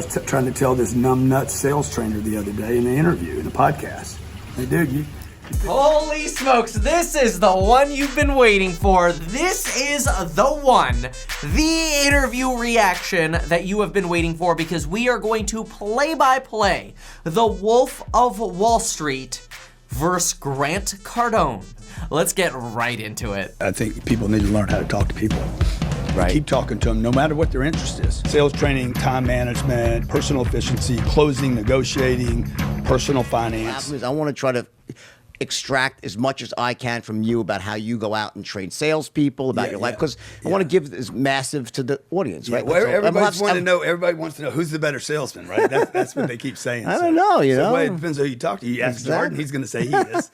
was trying to tell this numbnut sales trainer the other day in the interview, in the podcast. Hey, dude, Holy smokes, this is the one you've been waiting for. This is the one, the interview reaction that you have been waiting for, because we are going to play-by-play the Wolf of Wall Street versus Grant Cardone. Let's get right into it. I think people need to learn how to talk to people. Right. Keep talking to them no matter what their interest is. Sales training, time management, personal efficiency, closing, negotiating, personal finance. I want to try to extract as much as I can from you about how you go out and train salespeople, about your life, because I want to give this massive to the audience, right? Well, everybody wants to know who's the better salesman, right? That's what they keep saying. I don't know, you know. Well, it depends who you talk to. You ask Jordan, he's going to say he is.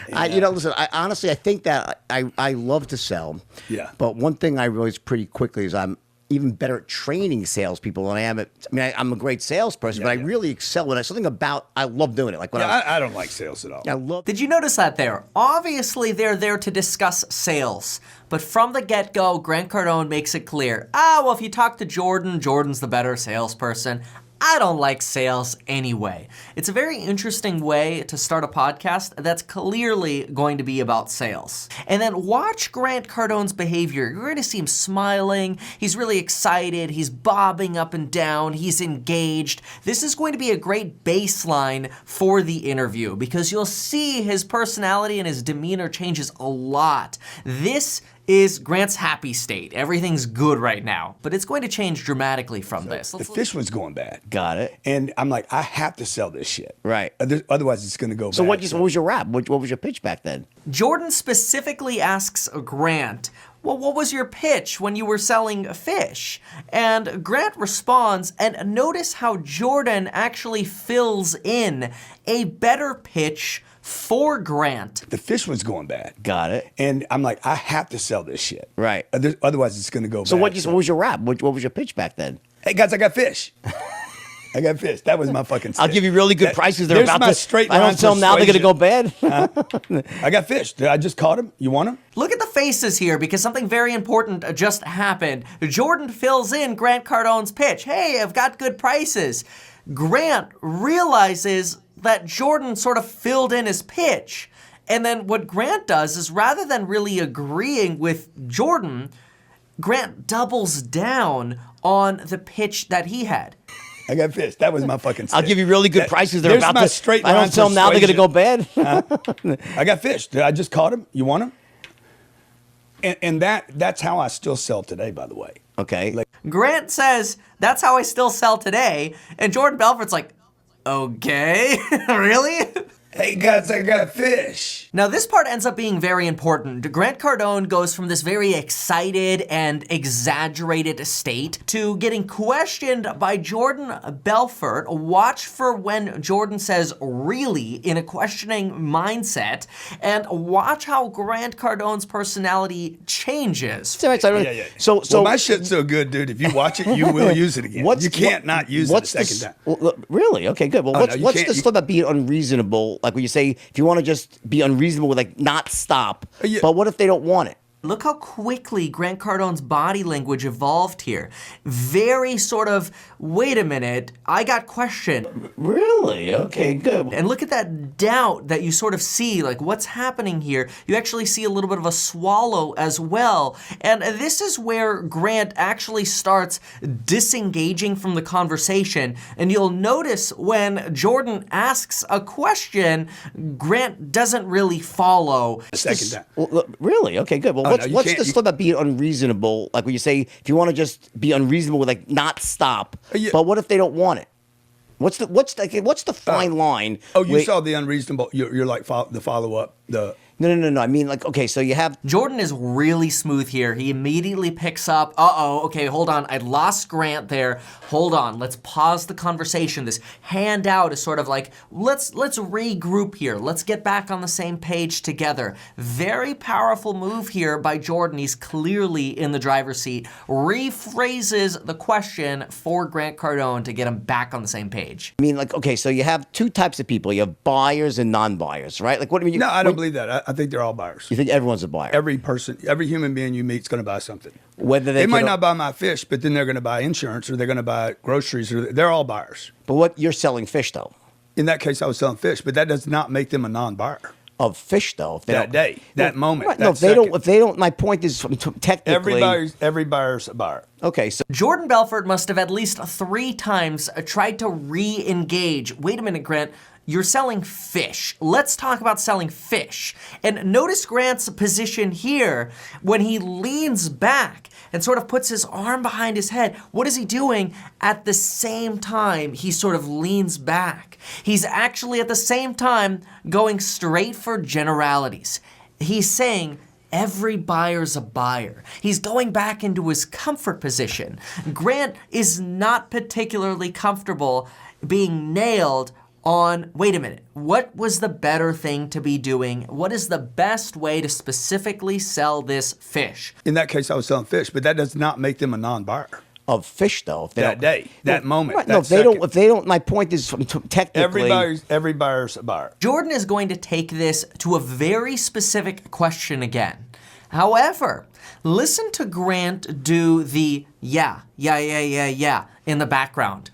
Listen, I think that I love to sell. Yeah. But one thing I realized pretty quickly is I'm even better at training salespeople than I am I'm a great salesperson, but I really excel at it. Something about, I love doing it. Like when I don't like sales at all. Did you notice that there? Obviously, they're there to discuss sales. But from the get-go, Grant Cardone makes it clear, well, if you talk to Jordan, Jordan's the better salesperson. I don't like sales anyway. It's a very interesting way to start a podcast that's clearly going to be about sales. And then watch Grant Cardone's behavior. You're going to see him smiling. He's really excited. He's bobbing up and down. He's engaged. This is going to be a great baseline for the interview because you'll see his personality and his demeanor changes a lot. This is Grant's happy state. Everything's good right now, but it's going to change dramatically from this. The fish was going bad. Got it. And I'm like, I have to sell this shit. Right. Otherwise, it's going to go bad. So what was your rap? What was your pitch back then? Jordan specifically asks Grant, well, what was your pitch when you were selling fish? And Grant responds, and notice how Jordan actually fills in a better pitch for Grant. The fish was going bad. Got it. And I'm like, I have to sell this shit. Right. Otherwise, it's going to go bad. So what was your rap? What was your pitch back then? Hey, guys, I got fish. I got fish. That was my fucking stick. I'll give you really good prices. They're about my to. straight I don't tell them now they're going to go bad. I got fish. I just caught them. You want them? Look at the faces here because something very important just happened. Jordan fills in Grant Cardone's pitch. Hey, I've got good prices. Grant realizes that Jordan sort of filled in his pitch. And then what Grant does is rather than really agreeing with Jordan, Grant doubles down on the pitch that he had. I got fish. That was my fucking stick. I'll give you really good prices. They're about my to. straight I don't tell them now they're going to go bad. I got fish. I just caught them. You want them? And that's how I still sell today, by the way. Okay. Grant says, that's how I still sell today. And Jordan Belfort's like, okay, really? Hey guys, I got fish. Now this part ends up being very important. Grant Cardone goes from this very excited and exaggerated state to getting questioned by Jordan Belfort. Watch for when Jordan says really in a questioning mindset, and watch how Grant Cardone's personality changes. So my shit's so good, dude. If you watch it, you will use it again. You can't not use it a second time. Well, really? Okay, good. Well, what's the stuff about being unreasonable? Like when you say, if you want to just be unreasonable with like not stop, but what if they don't want it? Look how quickly Grant Cardone's body language evolved here. Very sort of, wait a minute, I got questioned. Really? Okay, good. And look at that doubt that you sort of see, like what's happening here. You actually see a little bit of a swallow as well. And this is where Grant actually starts disengaging from the conversation. And you'll notice when Jordan asks a question, Grant doesn't really follow. Second time. Well, really? Okay, good. Well, what's the stuff about being unreasonable? Like when you say, if you want to just be unreasonable with like not stop, but what if they don't want it? What's the fine line? Oh, you saw the unreasonable. You're like the follow up. No. I mean, like, okay, so you have... Jordan is really smooth here. He immediately picks up, okay, hold on. I lost Grant there. Hold on, let's pause the conversation. This handout is sort of like, let's regroup here. Let's get back on the same page together. Very powerful move here by Jordan. He's clearly in the driver's seat. Rephrases the question for Grant Cardone to get him back on the same page. I mean, like, okay, so you have two types of people. You have buyers and non-buyers, right? Like, what do you mean? No, I don't believe that. I think they're all buyers. You think everyone's a buyer? Every person, every human being you meet is going to buy something. Whether they might not buy my fish, but then they're going to buy insurance, or they're going to buy groceries, or they're all buyers. But what you're selling fish though? In that case, I was selling fish, but that does not make them a non-buyer. Of fish though, if that day, that moment. Right, no, if they don't. My point is, technically, every buyer's a buyer. Okay, so Jordan Belfort must have at least 3 times tried to re-engage. Wait a minute, Grant. You're selling fish. Let's talk about selling fish. And notice Grant's position here when he leans back and sort of puts his arm behind his head. What is he doing? At the same time, he sort of leans back. He's actually at the same time going straight for generalities. He's saying, every buyer's a buyer. He's going back into his comfort position. Grant is not particularly comfortable being nailed on, wait a minute, what was the better thing to be doing? What is the best way to specifically sell this fish? In that case, I was selling fish, but that does not make them a non-buyer. Of fish though, if that day, that moment. Right, no, if they don't. My point is, technically, every buyer's a buyer. Jordan is going to take this to a very specific question again. However, listen to Grant do the yeah in the background.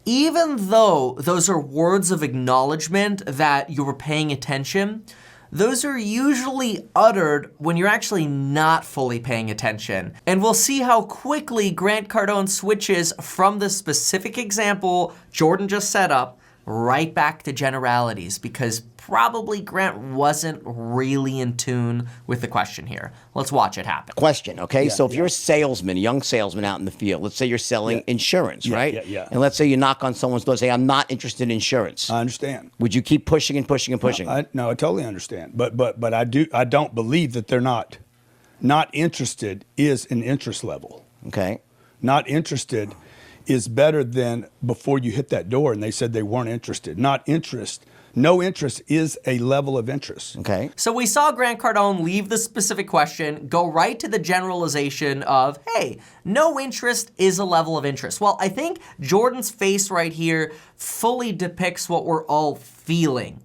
Even though those are words of acknowledgement that you were paying attention, those are usually uttered when you're actually not fully paying attention. And we'll see how quickly Grant Cardone switches from the specific example Jordan just set up right back to generalities, because probably Grant wasn't really in tune with the question here. Let's watch it happen. Question, okay? So if you're a salesman, a young salesman out in the field, let's say you're selling insurance, right? Yeah. And let's say you knock on someone's door and say, I'm not interested in insurance. I understand. Would you keep pushing and pushing and pushing? No, I totally understand. But I don't believe that they're not interested is an interest level. Okay. Not interested is better than before you hit that door and they said they weren't interested. No interest is a level of interest. Okay. So we saw Grant Cardone leave the specific question, go right to the generalization of, hey, no interest is a level of interest. Well, I think Jordan's face right here fully depicts what we're all feeling.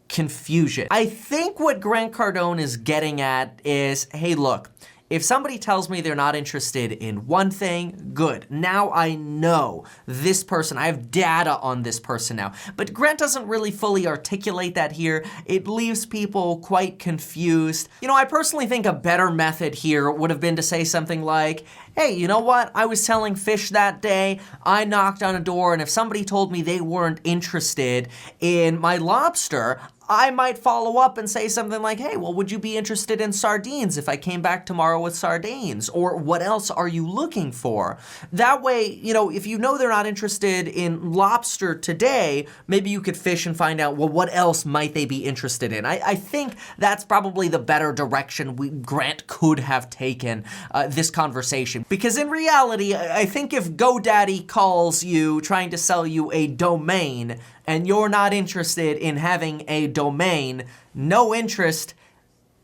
Confusion. I think what Grant Cardone is getting at is, hey, look, if somebody tells me they're not interested in one thing, good. Now I know this person. I have data on this person now. But Grant doesn't really fully articulate that here. It leaves people quite confused. You know, I personally think a better method here would have been to say something like, hey, you know what? I was selling fish that day. I knocked on a door, and if somebody told me they weren't interested in my lobster, I might follow up and say something like, hey, well, would you be interested in sardines if I came back tomorrow with sardines? Or what else are you looking for? That way, you know, if you know they're not interested in lobster today, maybe you could fish and find out, well, what else might they be interested in? I think that's probably the better direction Grant could have taken this conversation. Because in reality, I think if GoDaddy calls you trying to sell you a domain, and you're not interested in having a domain, no interest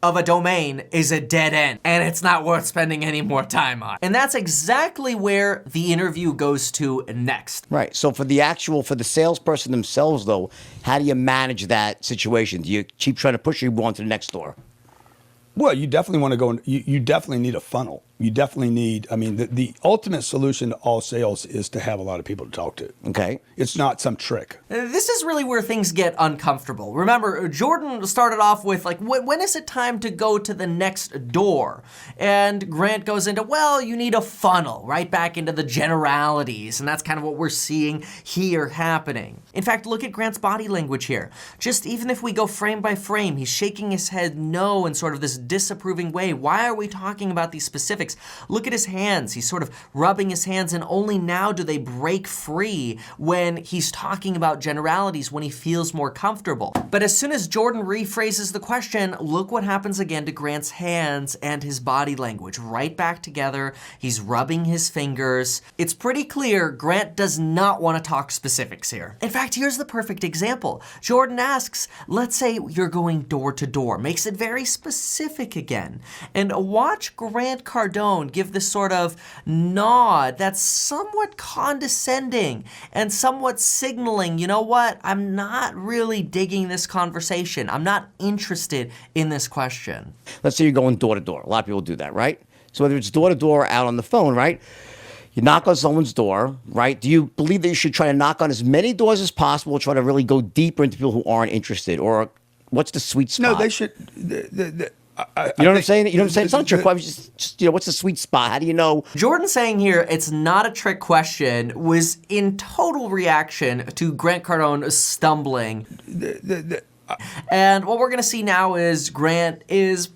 of a domain is a dead end, and it's not worth spending any more time on. And that's exactly where the interview goes to next. Right. So for the salesperson themselves, though, how do you manage that situation? Do you keep trying to push, or you go on to the next door? Well, you definitely want to go. You definitely need a funnel. You definitely need, I mean, the ultimate solution to all sales is to have a lot of people to talk to. Okay. It's not some trick. This is really where things get uncomfortable. Remember, Jordan started off with, like, when is it time to go to the next door? And Grant goes into, well, you need a funnel, right back into the generalities. And that's kind of what we're seeing here happening. In fact, look at Grant's body language here. Just even if we go frame by frame, he's shaking his head no in sort of this disapproving way. Why are we talking about these specifics? Look at his hands. He's sort of rubbing his hands, and only now do they break free when he's talking about generalities, when he feels more comfortable. But as soon as Jordan rephrases the question, look what happens again to Grant's hands and his body language. Right back together. He's rubbing his fingers. It's pretty clear Grant does not want to talk specifics here. In fact, here's the perfect example. Jordan asks, let's say you're going door to door. Makes it very specific again. And watch Grant Cardone Cardone give this sort of nod that's somewhat condescending and somewhat signaling, you know what, I'm not really digging this conversation. I'm not interested in this question. Let's say you're going door to door. A lot of people do that, right? So whether it's door to door or out on the phone, right? You knock on someone's door, right? Do you believe that you should try to knock on as many doors as possible, try to really go deeper into people who aren't interested? Or what's the sweet spot? No, they should. You know what I'm saying? You know what I'm saying? It's not a trick question. Just, what's the sweet spot? How do you know? Jordan saying here it's not a trick question was in total reaction to Grant Cardone stumbling. And what we're going to see now is Grant is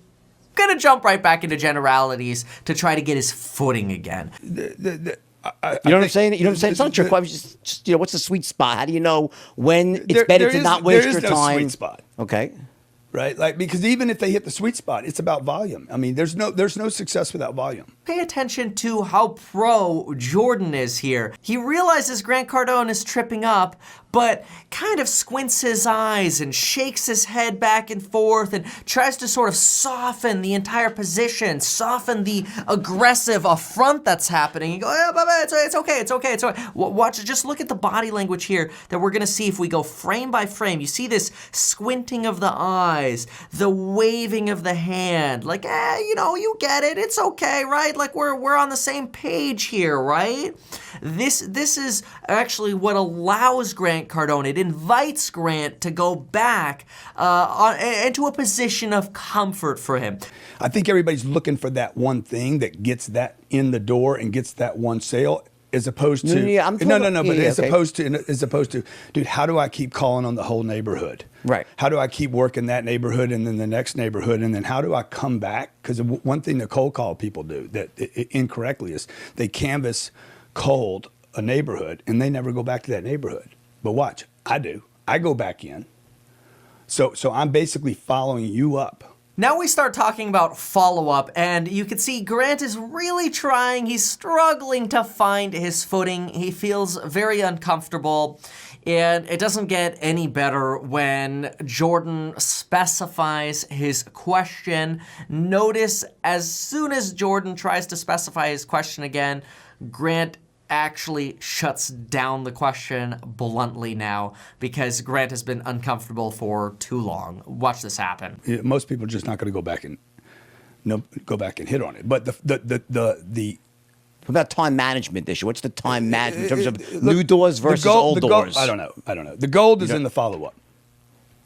going to jump right back into generalities to try to get his footing again. You know what I'm saying? You know what I'm saying? It's not a trick question. Just what's the sweet spot? How do you know when it's better to not waste your time? There is no sweet spot. Okay. Right? Like, because even if they hit the sweet spot, it's about volume. I mean, there's no success without volume. Pay attention to how pro Jordan is here. He realizes Grant Cardone is tripping up, but kind of squints his eyes and shakes his head back and forth and tries to sort of soften the entire position, soften the aggressive affront that's happening. You go, it's okay. Watch, just look at the body language here that we're gonna see if we go frame by frame. You see this squinting of the eyes, the waving of the hand, like, you get it, it's okay, right? Like we're on the same page here, right? This is actually what allows Grant Cardone. It invites Grant to go back into a position of comfort for him. I think everybody's looking for that one thing that gets that in the door and gets that one sale, as opposed to as opposed to, dude, how do I keep calling on the whole neighborhood? Right. How do I keep working that neighborhood and then the next neighborhood, and then how do I come back? Because one thing the cold call people do that incorrectly is they canvass cold a neighborhood and they never go back to that neighborhood. But watch, I do. I go back in. So I'm basically following you up. Now we start talking about follow-up, and you can see Grant is really trying. He's struggling to find his footing. He feels very uncomfortable, and it doesn't get any better when Jordan specifies his question. Notice as soon as Jordan tries to specify his question again, Grant actually shuts down the question bluntly now because Grant has been uncomfortable for too long. Watch this happen. Yeah, most people are just not going to go back and hit on it. But the what about time management issue? What's the time management in terms of new doors versus old doors? I don't know. The gold is in the follow-up.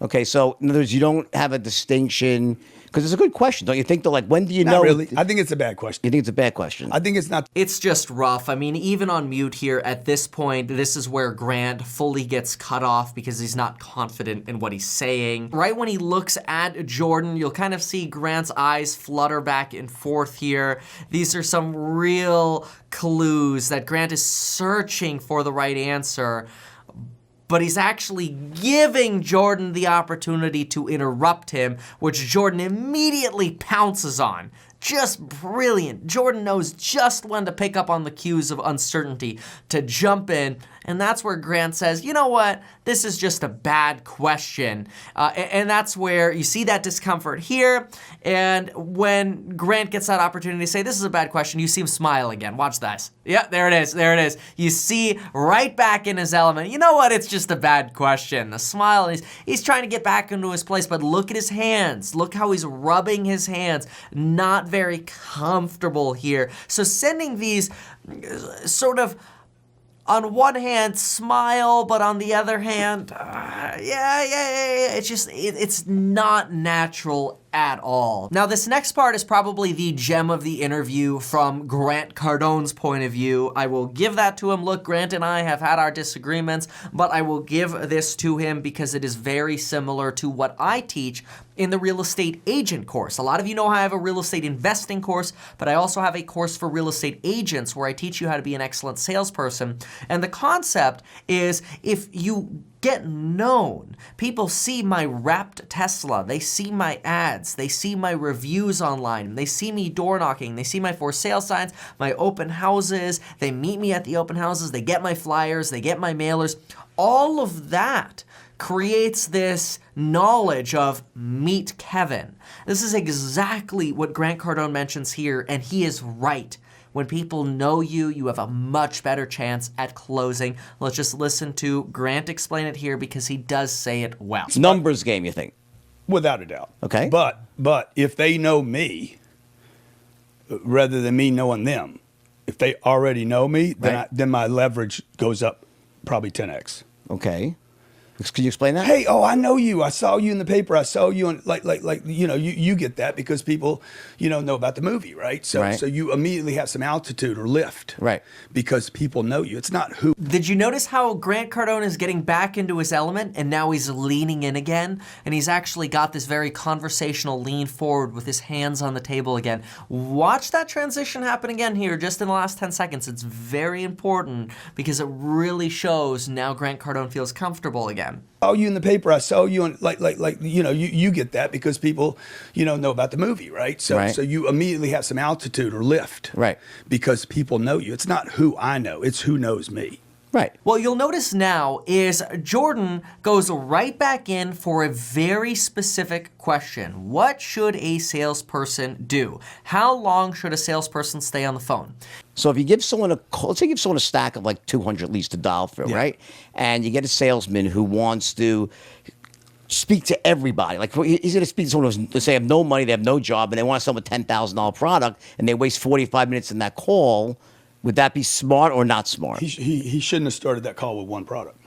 Okay, so in other words, you don't have a distinction, because it's a good question, don't you think? Though, like, when do you know? Not really. I think it's a bad question. You think it's a bad question? I think it's not. It's just rough. I mean, even on mute here, at this point, this is where Grant fully gets cut off because he's not confident in what he's saying. Right when he looks at Jordan, you'll kind of see Grant's eyes flutter back and forth here. These are some real clues that Grant is searching for the right answer, but he's actually giving Jordan the opportunity to interrupt him, which Jordan immediately pounces on. Just brilliant. Jordan knows just when to pick up on the cues of uncertainty, to jump in, and that's where Grant says, you know what, this is just a bad question. And that's where you see that discomfort here, and when Grant gets that opportunity to say, this is a bad question, you see him smile again. Watch this. Yeah, there it is. You see right back in his element, you know what, it's just a bad question. The smile, he's trying to get back into his place, but look at his hands. Look how he's rubbing his hands. Not very comfortable here. So sending these sort of, on one hand, smile, but on the other hand, it's not natural at all. Now, this next part is probably the gem of the interview from Grant Cardone's point of view. I will give that to him. Look, Grant and I have had our disagreements, but I will give this to him because it is very similar to what I teach in the real estate agent course. A lot of you know I have a real estate investing course, but I also have a course for real estate agents where I teach you how to be an excellent salesperson. And the concept is, if you get known, people see my wrapped Tesla, they see my ads, they see my reviews online, they see me door knocking, they see my for sale signs, my open houses, they meet me at the open houses, they get my flyers, they get my mailers. All of that creates this knowledge of meet Kevin. This is exactly what Grant Cardone mentions here, and he is right. When people know you, you have a much better chance at closing. Let's just listen to Grant explain it here because he does say it well. It's numbers game, you think? Without a doubt. Okay. But if they know me, rather than me knowing them, if they already know me, then my leverage goes up probably 10x. Okay. Can you explain that? Hey, I know you. I saw you in the paper. I saw you on you get that because people, know about the movie, right? So you immediately have some altitude or lift. Right. Because people know you. It's not who. Did you notice how Grant Cardone is getting back into his element and now he's leaning in again? And he's actually got this very conversational lean forward with his hands on the table again. Watch that transition happen again here just in the last 10 seconds. It's very important because it really shows now Grant Cardone feels comfortable again. Saw you in the paper. I saw you on you get that because people, know about the movie, right? So you immediately have some altitude or lift. Right. Because people know you. It's not who I know. It's who knows me. Right. What you'll notice now is Jordan goes right back in for a very specific question. What should a salesperson do? How long should a salesperson stay on the phone? So if you give someone let's say you give someone a stack of like 200 leads to dial through, right? And you get a salesman who wants to speak to everybody. Like he's going to speak to someone who's, let's say, have no money, they have no job, and they want to sell a $10,000 product, and they waste 45 minutes in that call. Would that be smart or not smart? He shouldn't have started that call with one product.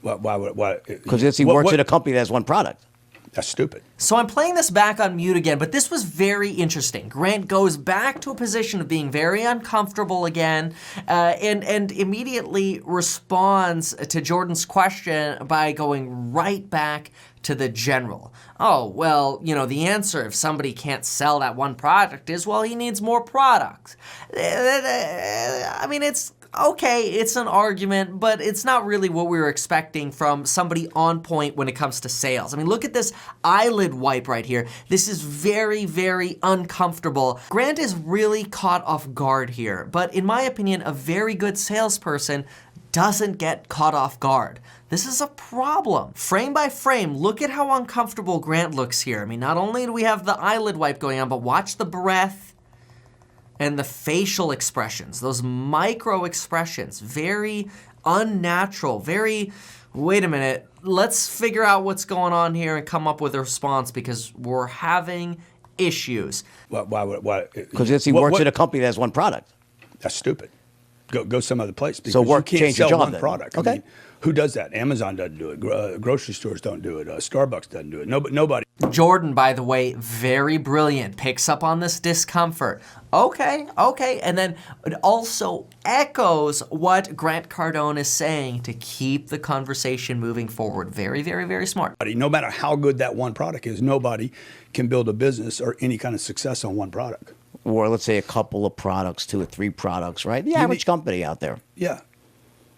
Why? Because he works at a company that has one product. That's stupid. So I'm playing this back on mute again, but this was very interesting. Grant goes back to a position of being very uncomfortable again, and immediately responds to Jordan's question by going right back to the general. Oh, well, the answer if somebody can't sell that one product is, well, he needs more products. I mean, it's okay, it's an argument, but it's not really what we were expecting from somebody on point when it comes to sales. I mean, look at this eyelid wipe right here. This is very, very uncomfortable. Grant is really caught off guard here, but in my opinion, a very good salesperson doesn't get caught off guard. This is a problem. Frame by frame, look at how uncomfortable Grant looks here. I mean, not only do we have the eyelid wipe going on, but watch the breath and the facial expressions, those micro expressions, very unnatural, very, wait a minute, let's figure out what's going on here and come up with a response because we're having issues. Why? Because he works at a company that has one product. That's stupid. Go some other place because So you can't change your sell job one then. product. Okay. I mean, who does that? Amazon doesn't do it. Grocery stores don't do it. Starbucks doesn't do it. Nobody. Jordan, by the way, very brilliant, picks up on this discomfort. Okay, and then it also echoes what Grant Cardone is saying to keep the conversation moving forward. Very, very, very smart. No matter how good that one product is, nobody can build a business or any kind of success on one product. Or let's say a couple of products, 2 or 3 products, right? The average company out there. Yeah.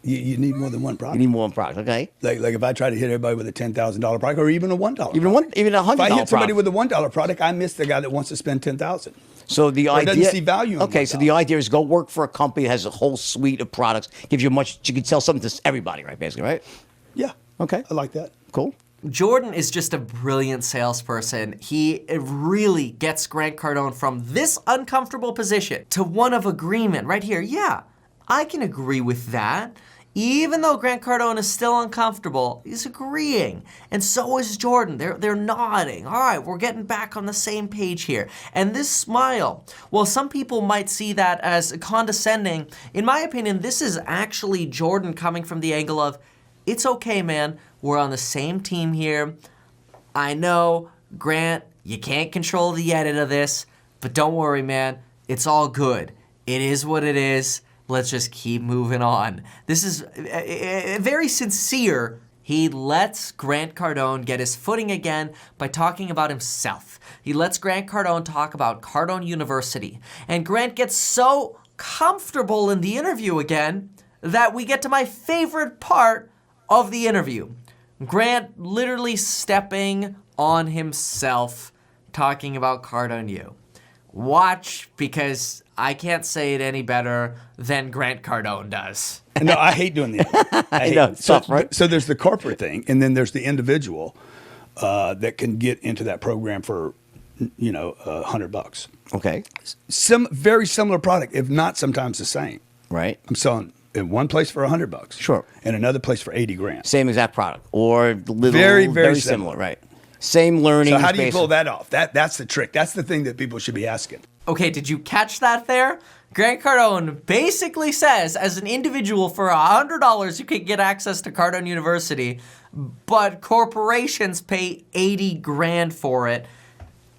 You need more than one product. You need more than one product, okay? Like if I try to hit everybody with a $10,000 product or even a $1 product. Even a $100 If I hit somebody product. with a $1 product, I miss the guy that wants to spend $10,000. So the idea doesn't see value in Okay, $1. so the idea is go work for a company that has a whole suite of products, gives you you can sell something to everybody, right? Basically, right? Yeah. Okay. I like that. Cool. Jordan is just a brilliant salesperson. He really gets Grant Cardone from this uncomfortable position to one of agreement right here. Yeah, I can agree with that. Even though Grant Cardone is still uncomfortable, he's agreeing. And so is Jordan. They're nodding. All right, we're getting back on the same page here. And this smile, well, some people might see that as condescending. In my opinion, this is actually Jordan coming from the angle of, it's okay, man. We're on the same team here. I know, Grant, you can't control the edit of this, but don't worry, man. It's all good. It is what it is. Let's just keep moving on. This is very sincere. He lets Grant Cardone get his footing again by talking about himself. He lets Grant Cardone talk about Cardone University. And Grant gets so comfortable in the interview again that we get to my favorite part of the interview. Grant literally stepping on himself, talking about Cardone U. Watch, because I can't say it any better than Grant Cardone does. No, I hate doing the. I hate know, it. it's tough, right? So there's the corporate thing, and then there's the individual that can get into that program for, $100. Okay. Very similar product, if not sometimes the same. Right. I'm selling in one place for $100. Sure. And another place for 80 grand. Same exact product, or little, Very similar. Right. Same learning. So how do you pull that off? That's the trick. That's the thing that people should be asking. Okay, did you catch that there? Grant Cardone basically says, as an individual, for $100, you can get access to Cardone University, but corporations pay 80 grand for it,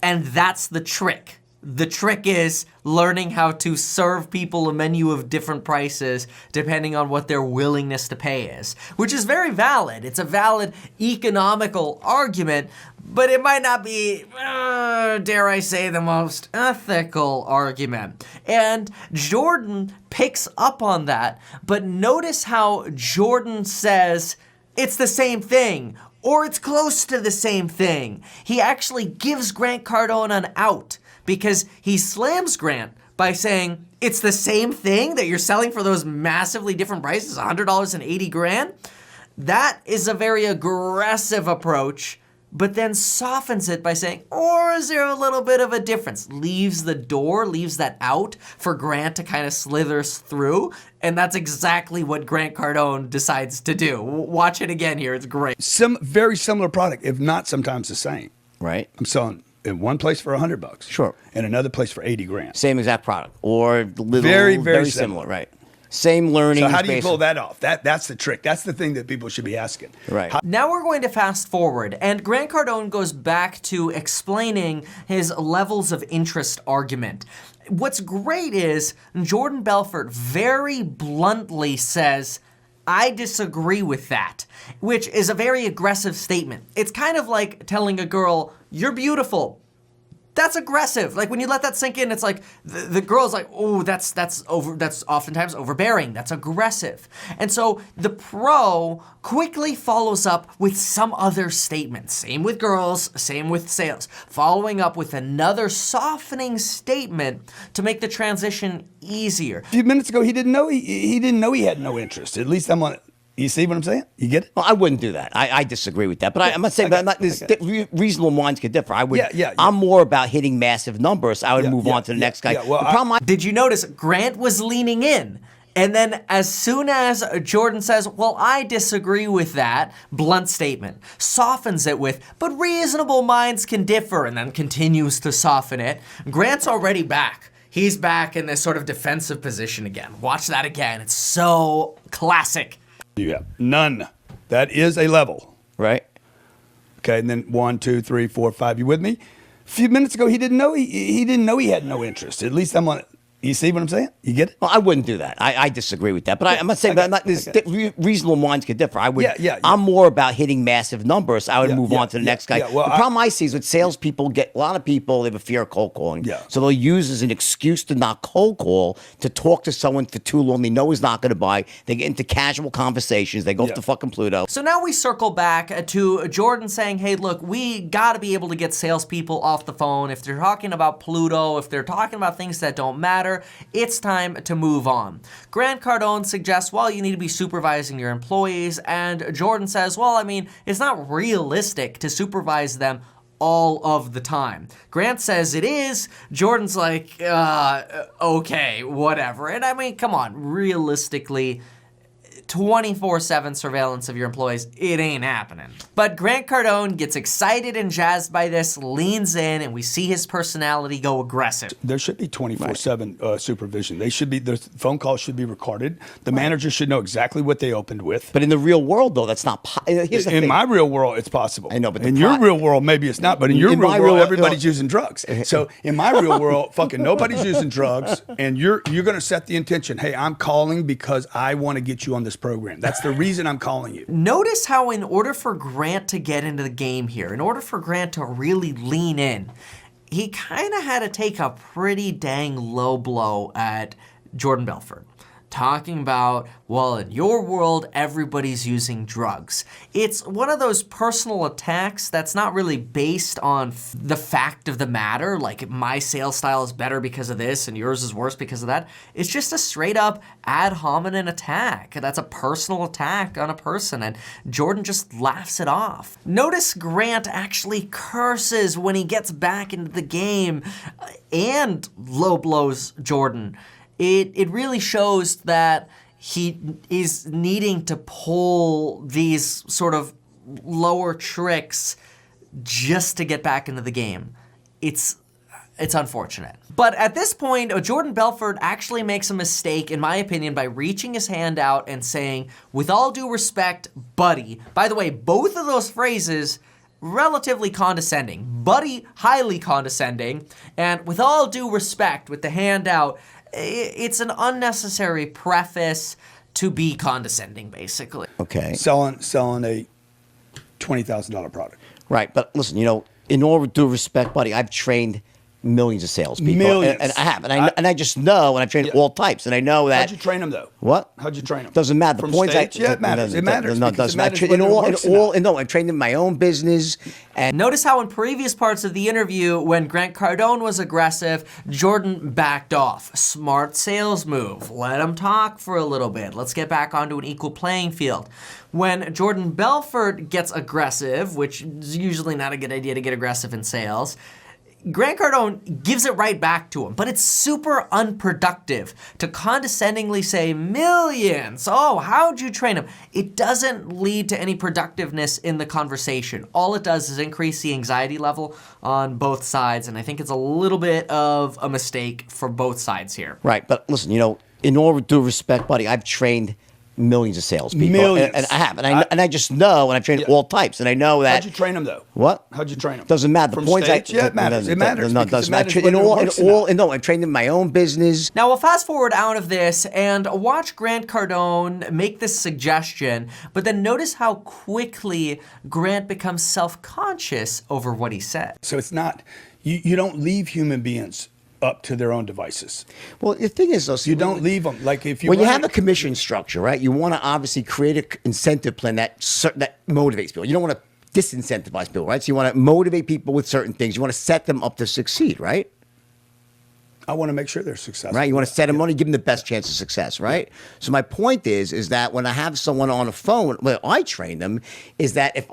and that's the trick. The trick is learning how to serve people a menu of different prices depending on what their willingness to pay is, which is very valid. It's a valid economical argument, but it might not be, dare I say, the most ethical argument. And Jordan picks up on that, but notice how Jordan says it's the same thing, or it's close to the same thing. He actually gives Grant Cardone an out, because he slams Grant by saying, it's the same thing that you're selling for those massively different prices, $100 and 80 grand. That is a very aggressive approach, but then softens it by saying, or is there a little bit of a difference? Leaves that out for Grant to kind of slither through, and that's exactly what Grant Cardone decides to do. Watch it again here, it's great. Very similar product, if not sometimes the same. Right. I'm selling in one place for $100. Sure. And another place for 80 grand. Same exact product, or little, very similar. Right. Same learning. So how do you pull that off? That's the trick. That's the thing that people should be asking. Right. Now we're going to fast forward, and Grant Cardone goes back to explaining his levels of interest argument. What's great is Jordan Belfort very bluntly says, I disagree with that, which is a very aggressive statement. It's kind of like telling a girl, you're beautiful. That's aggressive. Like when you let that sink in, it's like the girl's like, oh, that's oftentimes overbearing. That's aggressive. And so the pro quickly follows up with some other statement. Same with girls, same with sales. Following up with another softening statement to make the transition easier. A few minutes ago, he didn't know he had no interest. At least I'm on it. You see what I'm saying? You get it? Well, I wouldn't do that. I disagree with that. But I'm not saying that reasonable minds could differ. I would. Yeah. I'm more about hitting massive numbers. I would move on to the next guy. Well, the problem Did you notice Grant was leaning in? And then as soon as Jordan says, well, I disagree with that, blunt statement, softens it with, but reasonable minds can differ, and then continues to soften it. Grant's already back. He's back in this sort of defensive position again. Watch that again. It's so classic. You have none. That is a level. right? Okay, and then 1, 2, 3, 4, 5. You with me? A few minutes ago, he didn't know he had no interest. At least I'm on it. You see what I'm saying? You get it? Well, I wouldn't do that. I disagree with that. But I'm not saying that reasonable minds could differ. I would. Yeah. I'm more about hitting massive numbers. I would move on to the next guy. Well, the problem I see is with salespeople, a lot of people, they have a fear of cold calling. Yeah. So they'll use as an excuse to not cold call, to talk to someone for too long. They know he's not going to buy. They get into casual conversations. They go off to fucking Pluto. So now we circle back to Jordan saying, hey, look, we got to be able to get salespeople off the phone. If they're talking about Pluto, if they're talking about things that don't matter, it's time to move on. Grant Cardone suggests, well, you need to be supervising your employees, and Jordan says, well, I mean, it's not realistic to supervise them all of the time. Grant says it is. Jordan's like, okay, whatever. And I mean, come on, realistically, 24/7 surveillance of your employees, it ain't happening. But Grant Cardone gets excited and jazzed by this, leans in, and we see his personality go aggressive. There should be 24/7 supervision. The phone calls should be recorded. The manager should know exactly what they opened with. But in the real world, though, that's not. Here's the thing. In my real world, it's possible. I know, but in your real world, maybe it's not. But in your In real my world, real- everybody's using drugs. So in my real world, fucking nobody's using drugs, and you're going to set the intention. Hey, I'm calling because I want to get you on this program. That's the reason I'm calling you. Notice how in order for Grant to get into the game here, in order for Grant to really lean in, he kind of had to take a pretty dang low blow at Jordan Belfort. talking about, well, in your world, everybody's using drugs. It's one of those personal attacks that's not really based on the fact of the matter, like my sales style is better because of this and yours is worse because of that. It's just a straight up ad hominem attack. That's a personal attack on a person, and Jordan just laughs it off. Notice Grant actually curses when he gets back into the game and low blows Jordan. It really shows that he is needing to pull these sort of lower tricks just to get back into the game. It's unfortunate. But at this point, Jordan Belfort actually makes a mistake, in my opinion, by reaching his hand out and saying, with all due respect, buddy. By the way, both of those phrases, relatively condescending. Buddy, highly condescending. And with all due respect, with the hand out, it's an unnecessary preface to be condescending, basically. Okay. Selling a $20,000 product. Right. But listen, in all due respect, buddy, I've trained millions of salespeople. Millions. And I have. And I just know, and I've trained all types. And I know that. How'd you train them, though? What? How'd you train them? Doesn't matter. The From points stage? Yeah, it matters. It matters. No, it because doesn't it matter. matters whether it works or not. No, I've trained in my own business. And Notice how in previous parts of the interview, when Grant Cardone was aggressive, Jordan backed off. Smart sales move. Let him talk for a little bit. Let's get back onto an equal playing field. When Jordan Belfort gets aggressive, which is usually not a good idea to get aggressive in sales, Grant Cardone gives it right back to him, but it's super unproductive to condescendingly say millions. Oh, how'd you train him? It doesn't lead to any productiveness in the conversation. All it does is increase the anxiety level on both sides, and I think it's a little bit of a mistake for both sides here. right. But listen, in all due respect, buddy, I've trained millions of salespeople. Millions. And I have. And I just know, and I've trained all types. And I know that. How'd you train them, though? What? How'd you train them? Doesn't matter. The From points stage? Yeah, it matters. It matters. No, it because doesn't it matter. matters whether it works or not. No, I've trained in my own business. Now we'll fast forward out of this and watch Grant Cardone make this suggestion, but then notice how quickly Grant becomes self-conscious over what he said. So it's not, you don't leave human beings up to their own devices. Well, the thing is, though, You don't leave them. Like if you when you run have a commission structure, right? You want to obviously create an incentive plan that motivates people. You don't want to disincentivize people, right? So you want to motivate people with certain things. You want to set them up to succeed, right? I want to make sure they're successful. Right? You want to set them on and give them the best chance of success, right? So my point is that when I have someone on a phone, when I train them, is that if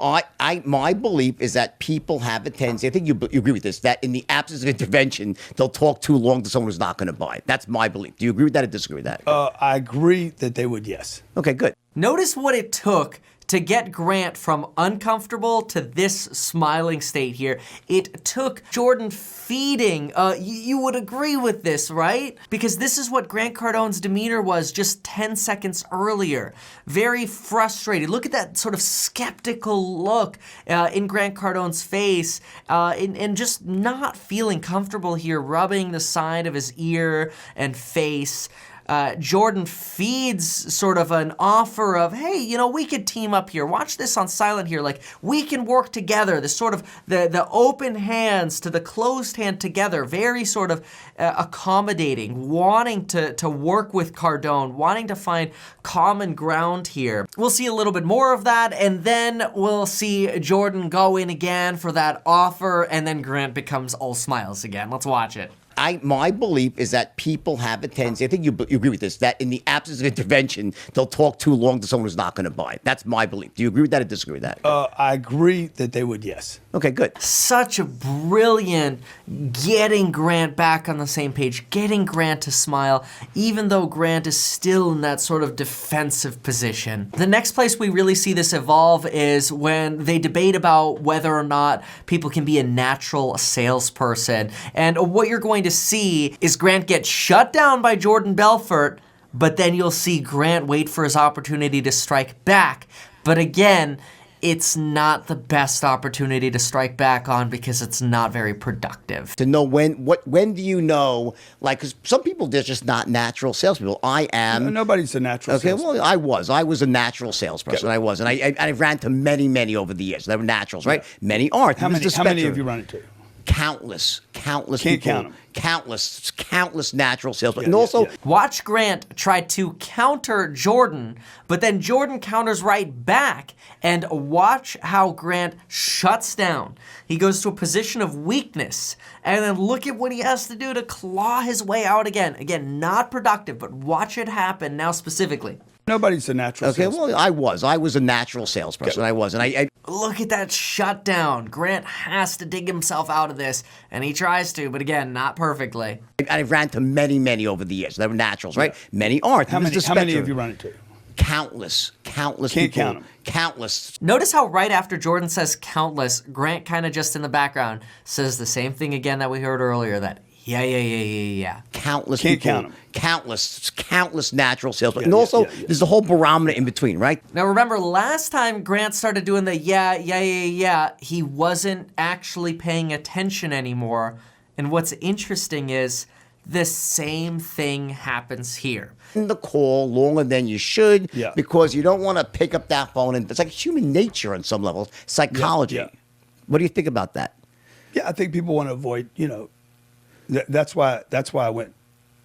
my belief is that people have a tendency, I think you agree with this, that in the absence of intervention, they'll talk too long to someone who's not going to buy it. That's my belief. Do you agree with that or disagree with that? I agree that they would, yes. Okay, good. Notice what it took to get Grant from uncomfortable to this smiling state here. It took Jordan feeding. You would agree with this, right? Because this is what Grant Cardone's demeanor was just 10 seconds earlier. Very frustrated. Look at that sort of skeptical look in Grant Cardone's face and just not feeling comfortable here, rubbing the side of his ear and face. Jordan feeds sort of an offer of, hey, we could team up here. Watch this on silent here. Like, we can work together. This sort of the open hands to the closed hand together. Very sort of accommodating, wanting to work with Cardone, wanting to find common ground here. We'll see a little bit more of that, and then we'll see Jordan go in again for that offer, and then Grant becomes all smiles again. Let's watch it. My belief is that people have a tendency, I think you agree with this, that in the absence of intervention, they'll talk too long to someone who's not going to buy it. That's my belief. Do you agree with that or disagree with that? I agree that they would, yes. Okay, good. Such a brilliant getting Grant back on the same page, getting Grant to smile, even though Grant is still in that sort of defensive position. The next place we really see this evolve is when they debate about whether or not people can be a natural salesperson. And what you're going to see is Grant get shut down by Jordan Belfort, but then you'll see Grant wait for his opportunity to strike back. But again, it's not the best opportunity to strike back on because it's not very productive. To know when do you know, like, because some people, they're just not natural salespeople. I am. Nobody's a natural Okay, salesman. well, I was a natural salesperson. Okay. I was. And I ran to many over the years. They were naturals, right? Many aren't. How There's many the have spectrum. you run into? countless Can't people, count 'em. countless natural salesmen, Yeah, and yeah, also. yeah. Watch Grant try to counter Jordan, but then Jordan counters right back. And watch how Grant shuts down. He goes to a position of weakness. And then look at what he has to do to claw his way out again. Again, not productive, but watch it happen now specifically. Nobody's a natural. Okay, salesman. well, I was a natural salesperson. I was, and I Look at that shutdown. Grant has to dig himself out of this, and he tries to, but again, not perfectly. I've ran to many over the years. They were naturals, right? Many aren't. How There's many? the How many spectrum. have you run into? Countless Can't people. count 'em. Countless. Notice how right after Jordan says countless, Grant kind of just in the background says the same thing again that we heard earlier, that yeah. Countless Can't people. count 'em. Countless natural salesmen. Yeah, And yeah, also, yeah. there's a whole barometer in between, right? Now remember, last time Grant started doing the yeah, he wasn't actually paying attention anymore. And what's interesting is the same thing happens here. In the call longer than you should Yeah. because you don't want to pick up that phone. And it's like human nature on some levels, psychology. Yeah. What do you think about that? Yeah, I think people want to avoid. That's why I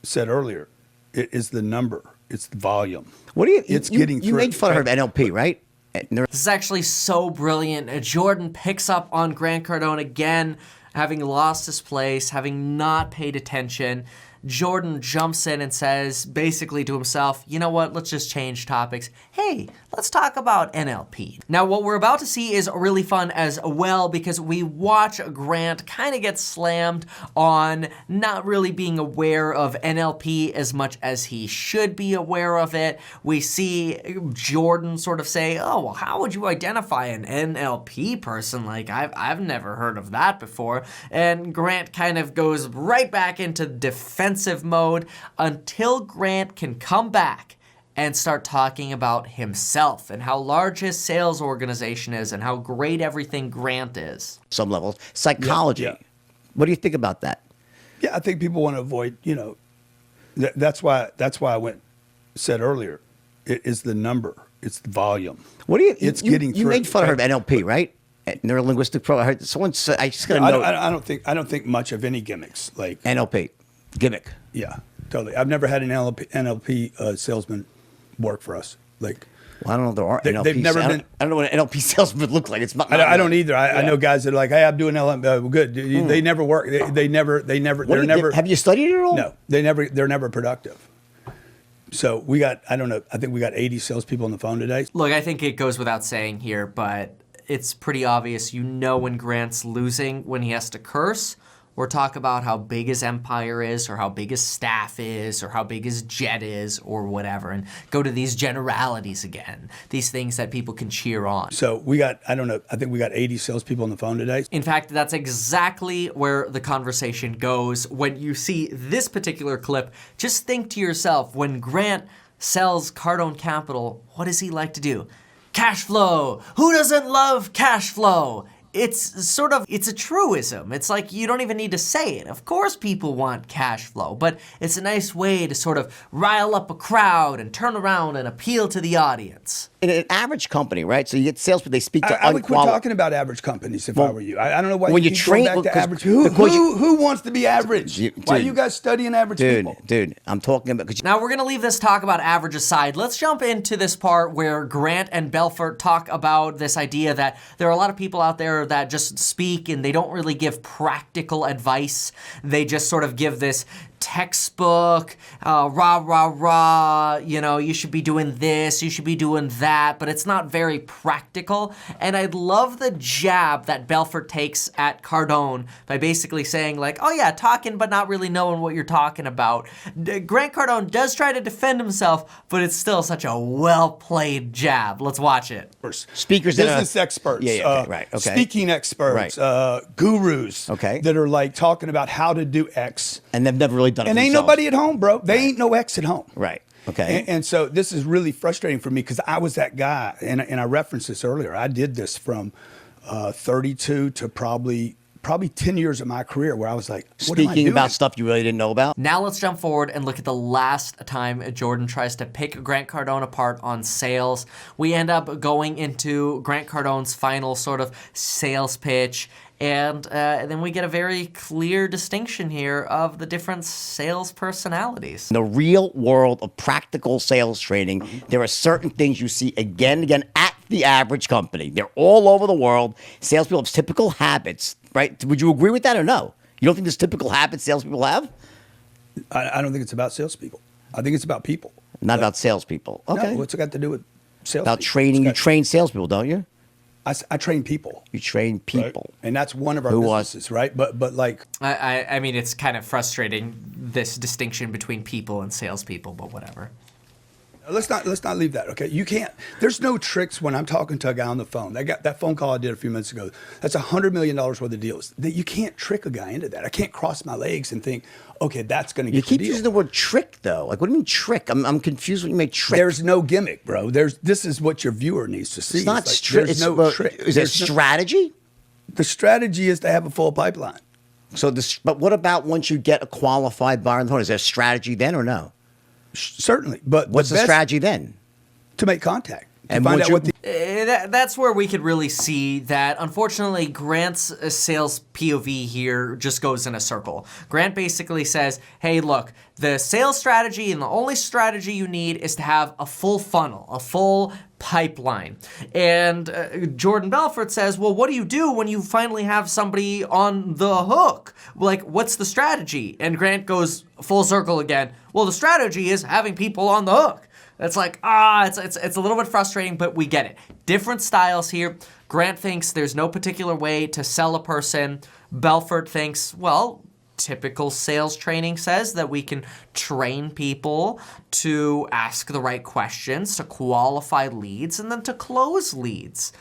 said earlier, it is the number, it's the volume. What do you? It's you, getting You through. made fun of her of NLP, right? And there- This is actually so brilliant. Jordan picks up on Grant Cardone again, having lost his place, having not paid attention. Jordan jumps in and says basically to himself, you know what, let's just change topics. Hey, let's talk about NLP. Now, what we're about to see is really fun as well because we watch Grant kind of get slammed on not really being aware of NLP as much as he should be aware of it. We see Jordan sort of say, oh, well, how would you identify an NLP person? Like, I've never heard of that before. And Grant kind of goes right back into defensive mode until Grant can come back and start talking about himself and how large his sales organization is and how great everything Grant is. some levels, psychology. Yeah. What do you think about that? Yeah, I think people want to avoid. That's why I said earlier, it is the number, it's the volume. What do you? It's you, getting You through. made fun of her of NLP, right? Neuro-linguistic pro. I heard someone say. I just got to know I don't think much of any gimmicks. Like NLP gimmick. yeah, totally. I've never had an NLP salesman work for us. Like Well, I don't know if there are They- NLP. they've never I don't- been- I don't know what an NLP salesman look like. It's not. I don't either. I know guys that are like, hey, I'm doing LM. Good. They never work. They never. What do They're you- never. Have you studied it at all? No, they're never productive. So we got, I don't know, I think we got 80 salespeople on the phone today. Look, I think it goes without saying here, but it's pretty obvious you know when Grant's losing when he has to curse or talk about how big his empire is or how big his staff is or how big his jet is or whatever and go to these generalities again, these things that people can cheer on. So we got, I don't know, I think we got 80 salespeople on the phone today. In fact, that's exactly where the conversation goes. When you see this particular clip, just think to yourself, when Grant sells Cardone Capital, what does he like to do? Cash flow. Who doesn't love cash flow? It's a truism. It's like you don't even need to say it. Of course people want cash flow, but it's a nice way to sort of rile up a crowd and turn around and appeal to the audience. In an average company, right? So you get salespeople, they speak to I would quit unqualified. talking about average companies if I were you. I don't know why when you you keep train- going back to because- average. Who, because who wants to be average? Why are Dude. you guys studying average people? Dude, I'm talking about. 'Cause Now we're gonna leave this talk about average aside. Let's jump into this part where Grant and Belfort talk about this idea that there are a lot of people out there that just speak and they don't really give practical advice. They just sort of give this textbook, rah, you should be doing this, you should be doing that, but it's not very practical. And I love the jab that Belfort takes at Cardone by basically saying like, oh yeah, talking but not really knowing what you're talking about. Grant Cardone does try to defend himself, but it's still such a well-played jab. Let's watch it. Speakers that are- business experts, Yeah, okay, right, okay. speaking experts, gurus, Okay. that are like talking about how to do X. and they've never really done it. And ain't themselves. nobody at home, bro. They ain't no X at home. Right. Okay. And so this is really frustrating for me because I was that guy, and I referenced this earlier. I did this from 32 to probably 10 years of my career where I was like, what am I Speaking doing? about stuff you really didn't know about. Now let's jump forward and look at the last time Jordan tries to pick Grant Cardone apart on sales. We end up going into Grant Cardone's final sort of sales pitch, And then we get a very clear distinction here of the different sales personalities. In the real world of practical sales training, there are certain things you see again and again at the average company. They're all over the world. Salespeople have typical habits, right? Would you agree with that or no? You don't think there's typical habits salespeople have? I don't think it's about salespeople. I think it's about people. Not about salespeople. Okay. No, what's it got to do with salespeople? About training. You train salespeople, don't you? I train people. You train people. Right? And that's one of our businesses, right? But like... I mean, it's kind of frustrating, this distinction between people and salespeople, but whatever. Let's not leave that, okay? You can't. There's no tricks when I'm talking to a guy on the phone. That phone call I did a few minutes ago. That's $100 million worth of deals. That you can't trick a guy into that. I can't cross my legs and think, okay, that's going to get You keep the deal. using the word trick, though. Like, what do you mean trick? I'm confused when you make trick. There's no gimmick, bro. This is what your viewer needs to see. It's not like, trick. There's no trick. Is it strategy? The strategy is to have a full pipeline. So but what about once you get a qualified buyer on the phone? Is there a strategy then or no? Certainly, but What's the strategy then? To make contact. And find once out what the That's where we could really see that, unfortunately, Grant's sales POV here just goes in a circle. Grant basically says, hey, look, the sales strategy and the only strategy you need is to have a full funnel, a full pipeline. And Jordan Belfort says, well, what do you do when you finally have somebody on the hook? Like, what's the strategy? And Grant goes full circle again. Well, the strategy is having people on the hook. It's like, it's a little bit frustrating, but we get it. Different styles here. Grant thinks there's no particular way to sell a person. Belfort thinks, well, typical sales training says that we can train people to ask the right questions, to qualify leads, and then to close leads.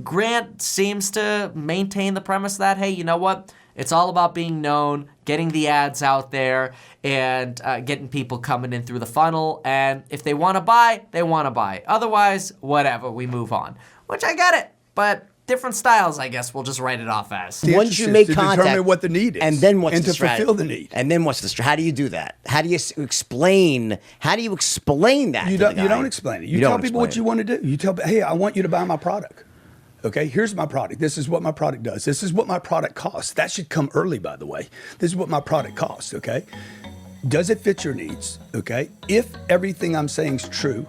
Grant seems to maintain the premise that, hey, you know what? It's all about being known, getting the ads out there, and getting people coming in through the funnel. And if they want to buy, they want to buy. Otherwise, whatever, we move on. Which I get it, but different styles, I guess we'll just write it off as. Once you make contact, determine what the need is, and then what's and the to strategy? fulfill the need. And then what's the strategy? How do you do that? How do you explain? How do you explain that? You to the guy? don't explain it. You don't tell people explain what you want to do. You tell, hey, I want you to buy my product. Okay, here's my product. This is what my product does. This is what my product costs. That should come early, by the way. This is what my product costs, okay? Does it fit your needs, okay? If everything I'm saying is true,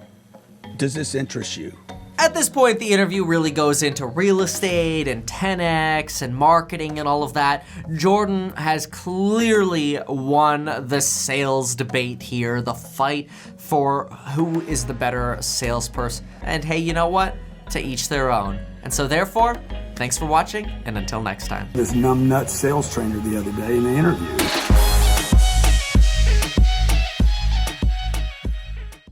does this interest you? At this point, the interview really goes into real estate and 10X and marketing and all of that. Jordan has clearly won the sales debate here, the fight for who is the better salesperson. And hey, you know what? To each their own. And so therefore, thanks for watching, and until next time. This numbnut sales trainer the other day in the interview.